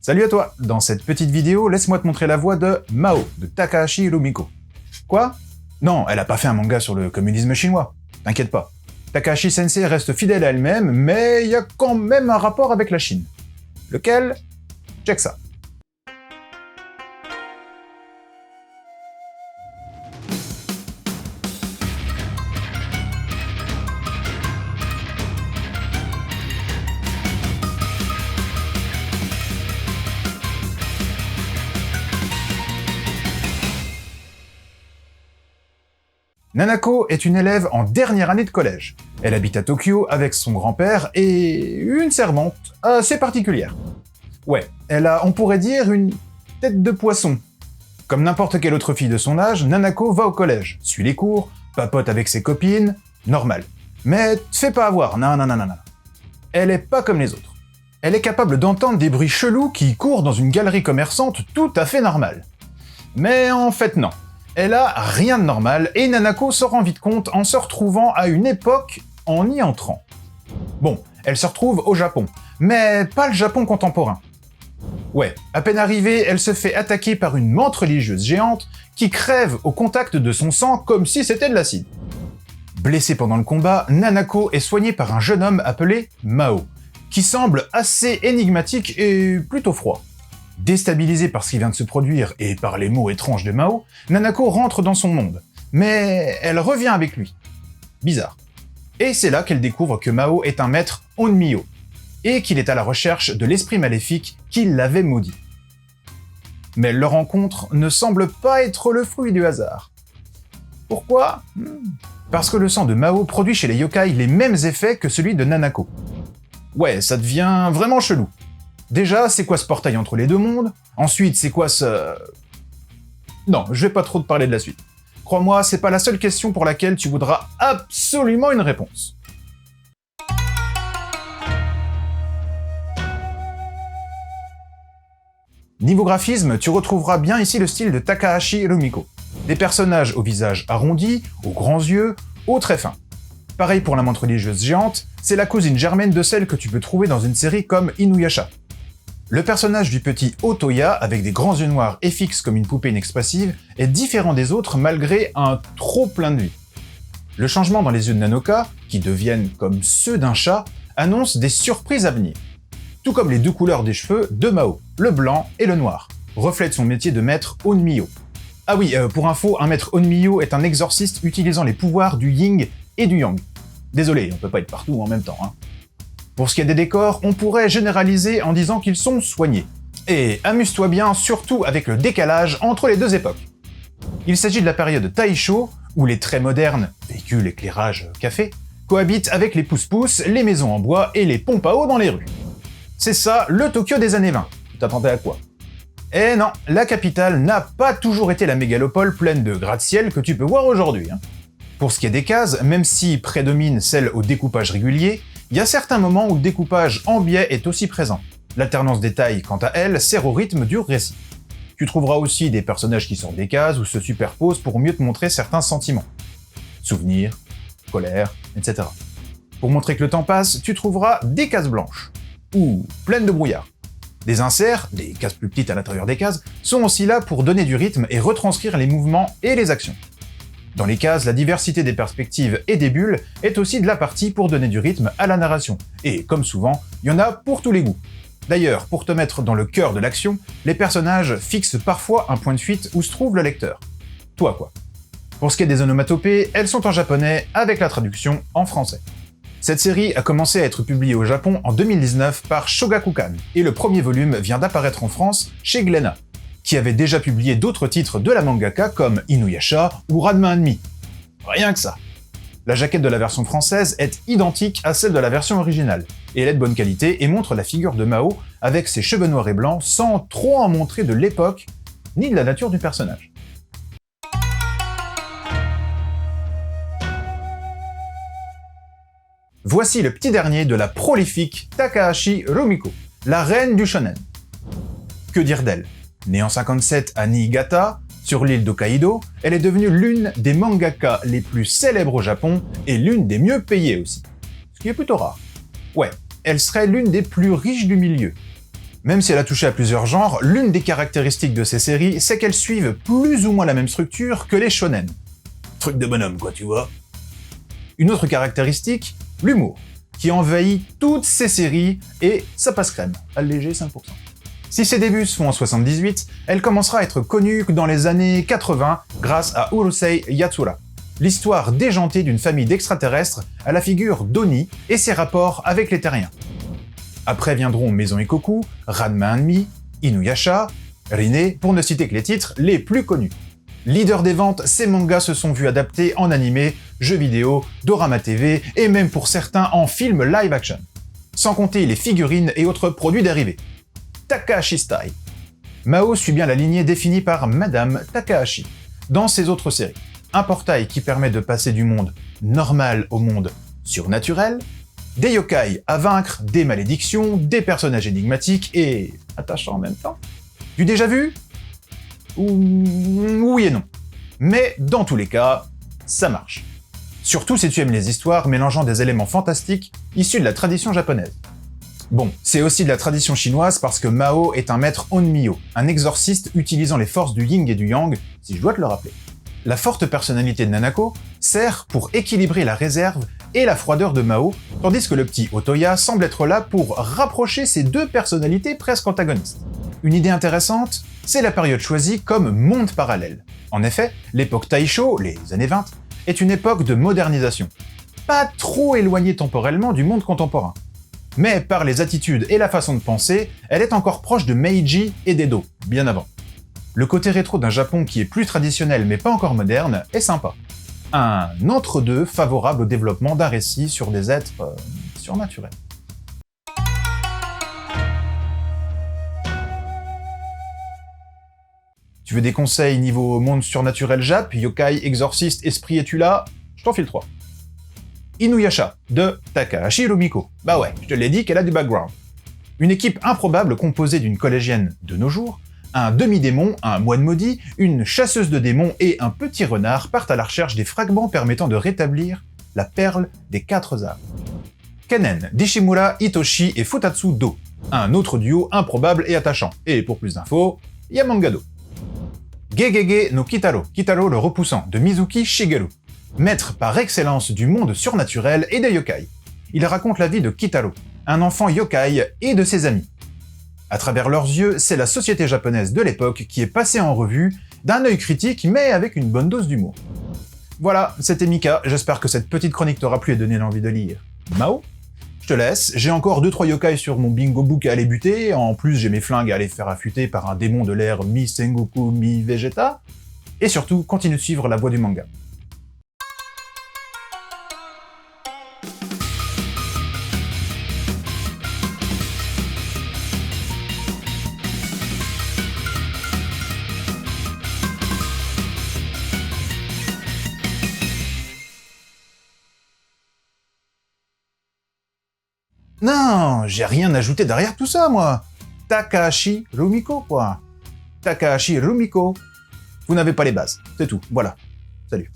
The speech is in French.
Salut à toi! Dans cette petite vidéo, laisse-moi te montrer la voix de Mao, de Takahashi Rumiko. Quoi? Non, elle a pas fait un manga sur le communisme chinois. T'inquiète pas. Takahashi Sensei reste fidèle à elle-même, mais il y a quand même un rapport avec la Chine. Lequel? Check ça. Nanako est une élève en dernière année de collège. Elle habite à Tokyo avec son grand-père et une servante assez particulière. Ouais, elle a, on pourrait dire, une tête de poisson. Comme n'importe quelle autre fille de son âge, Nanako va au collège, suit les cours, papote avec ses copines, normal. Mais te fais pas avoir, non. Elle est pas comme les autres. Elle est capable d'entendre des bruits chelous qui courent dans une galerie commerçante tout à fait normale. Mais en fait non. Elle a rien de normal et Nanako s'en rend vite compte en se retrouvant à une époque en y entrant. Bon, elle se retrouve au Japon, mais pas le Japon contemporain. Ouais, à peine arrivée, elle se fait attaquer par une menthe religieuse géante qui crève au contact de son sang comme si c'était de l'acide. Blessée pendant le combat, Nanako est soignée par un jeune homme appelé Mao, qui semble assez énigmatique et plutôt froid. Déstabilisée par ce qui vient de se produire et par les mots étranges de Mao, Nanako rentre dans son monde, mais elle revient avec lui. Bizarre. Et c'est là qu'elle découvre que Mao est un maître Onmyo, et qu'il est à la recherche de l'esprit maléfique qui l'avait maudit. Mais leur rencontre ne semble pas être le fruit du hasard. Pourquoi? Parce que le sang de Mao produit chez les yokai les mêmes effets que celui de Nanako. Ouais, ça devient vraiment chelou. Déjà, c'est quoi ce portail entre les deux mondes? Ensuite, c'est quoi ce... Non, je vais pas trop te parler de la suite. Crois-moi, c'est pas la seule question pour laquelle tu voudras absolument une réponse. Niveau graphisme, tu retrouveras bien ici le style de Takahashi Rumiko. Des personnages au visage arrondi, aux grands yeux, aux traits fins. Pareil pour la menthe religieuse géante, c'est la cousine germaine de celle que tu peux trouver dans une série comme Inuyasha. Le personnage du petit Otoya, avec des grands yeux noirs et fixes comme une poupée inexpressive, est différent des autres malgré un trop plein de vie. Le changement dans les yeux de Nanoka, qui deviennent comme ceux d'un chat, annonce des surprises à venir. Tout comme les deux couleurs des cheveux de Mao, le blanc et le noir, reflètent son métier de maître Onmyo. Ah oui, pour info, un maître Onmyo est un exorciste utilisant les pouvoirs du yin et du yang. Désolé, on peut pas être partout en même temps, hein. Pour ce qui est des décors, on pourrait généraliser en disant qu'ils sont soignés. Et amuse-toi bien, surtout avec le décalage entre les deux époques. Il s'agit de la période Taisho, où les très modernes, véhicules, éclairage, café, cohabitent avec les pousse-pousse, les maisons en bois et les pompes à eau dans les rues. C'est ça, le Tokyo des années 20. Tu t'attendais à quoi? Eh non, la capitale n'a pas toujours été la mégalopole pleine de gratte-ciel que tu peux voir aujourd'hui, hein. Pour ce qui est des cases, même si prédomine celle au découpage régulier, il y a certains moments où le découpage en biais est aussi présent. L'alternance des tailles, quant à elle, sert au rythme du récit. Tu trouveras aussi des personnages qui sortent des cases ou se superposent pour mieux te montrer certains sentiments. Souvenirs, colère, etc. Pour montrer que le temps passe, tu trouveras des cases blanches, ou pleines de brouillard. Des inserts, des cases plus petites à l'intérieur des cases, sont aussi là pour donner du rythme et retranscrire les mouvements et les actions. Dans les cases, la diversité des perspectives et des bulles est aussi de la partie pour donner du rythme à la narration. Et comme souvent, il y en a pour tous les goûts. D'ailleurs, pour te mettre dans le cœur de l'action, les personnages fixent parfois un point de fuite où se trouve le lecteur. Toi quoi. Pour ce qui est des onomatopées, elles sont en japonais avec la traduction en français. Cette série a commencé à être publiée au Japon en 2019 par Shogakukan, et le premier volume vient d'apparaître en France chez Glénat, qui avait déjà publié d'autres titres de la mangaka comme Inuyasha ou Ranma &Mi. Rien que ça. La jaquette de la version française est identique à celle de la version originale, et elle est de bonne qualité et montre la figure de Mao avec ses cheveux noirs et blancs sans trop en montrer de l'époque ni de la nature du personnage. Voici le petit dernier de la prolifique Takahashi Rumiko, la reine du shonen. Que dire d'elle? Née en 57 à Niigata, sur l'île d'Hokkaido, elle est devenue l'une des mangakas les plus célèbres au Japon et l'une des mieux payées aussi. Ce qui est plutôt rare. Ouais, elle serait l'une des plus riches du milieu. Même si elle a touché à plusieurs genres, l'une des caractéristiques de ces séries, c'est qu'elles suivent plus ou moins la même structure que les shonen. Truc de bonhomme quoi, tu vois. Une autre caractéristique, l'humour, qui envahit toutes ces séries et ça passe crème, allégé 5%. Si ses débuts se font en 78, elle commencera à être connue dans les années 80 grâce à Urusei Yatsura, l'histoire déjantée d'une famille d'extraterrestres à la figure d'Oni et ses rapports avec les terriens. Après viendront Maison Ikoku, Ranma 1,5, Inuyasha, Rinne, pour ne citer que les titres les plus connus. Leader des ventes, ces mangas se sont vus adaptés en animé, jeux vidéo, dorama TV et même pour certains en film live action. Sans compter les figurines et autres produits dérivés. Takahashi Style. Mao suit bien la lignée définie par Madame Takahashi dans ses autres séries. Un portail qui permet de passer du monde normal au monde surnaturel, des yokai à vaincre, des malédictions, des personnages énigmatiques et attachants en même temps. Du déjà vu ? Oui et non. Mais dans tous les cas, ça marche. Surtout si tu aimes les histoires mélangeant des éléments fantastiques issus de la tradition japonaise. Bon, c'est aussi de la tradition chinoise parce que Mao est un maître Onmyo, un exorciste utilisant les forces du yin et du yang, si je dois te le rappeler. La forte personnalité de Nanako sert pour équilibrer la réserve et la froideur de Mao, tandis que le petit Otoya semble être là pour rapprocher ces deux personnalités presque antagonistes. Une idée intéressante, c'est la période choisie comme monde parallèle. En effet, l'époque Taisho, les années 20, est une époque de modernisation. Pas trop éloignée temporellement du monde contemporain. Mais par les attitudes et la façon de penser, elle est encore proche de Meiji et d'Edo, bien avant. Le côté rétro d'un Japon qui est plus traditionnel mais pas encore moderne est sympa. Un entre-deux favorable au développement d'un récit sur des êtres surnaturels. Tu veux des conseils niveau monde surnaturel Jap, yokai, exorciste, esprit es-tu là ? Je t'en file 3. Inuyasha, de Takahashi Rumiko. Bah ouais, je te l'ai dit qu'elle a du background. Une équipe improbable composée d'une collégienne de nos jours, un demi-démon, un moine maudit, une chasseuse de démons et un petit renard partent à la recherche des fragments permettant de rétablir la perle des 4 âmes. Kanen, Dishimura, Hitoshi et Futatsu Do, un autre duo improbable et attachant. Et pour plus d'infos, Yamangado. Gegege no Kitaro, Kitaro le repoussant, de Mizuki Shigeru, maître par excellence du monde surnaturel et des yokai. Il raconte la vie de Kitaro, un enfant yokai et de ses amis. À travers leurs yeux, c'est la société japonaise de l'époque qui est passée en revue, d'un œil critique mais avec une bonne dose d'humour. Voilà, c'était Mika, j'espère que cette petite chronique t'aura plu et donné l'envie de lire Mao. Je te laisse, j'ai encore 2-3 yokai sur mon bingo book à aller buter, en plus j'ai mes flingues à aller faire affûter par un démon de l'ère mi-Sengoku, mi-Vegeta, et surtout, continue de suivre la voie du manga. Non, j'ai rien ajouté derrière tout ça, moi. Takahashi Rumiko, quoi. Takahashi Rumiko. Vous n'avez pas les bases, c'est tout, voilà. Salut.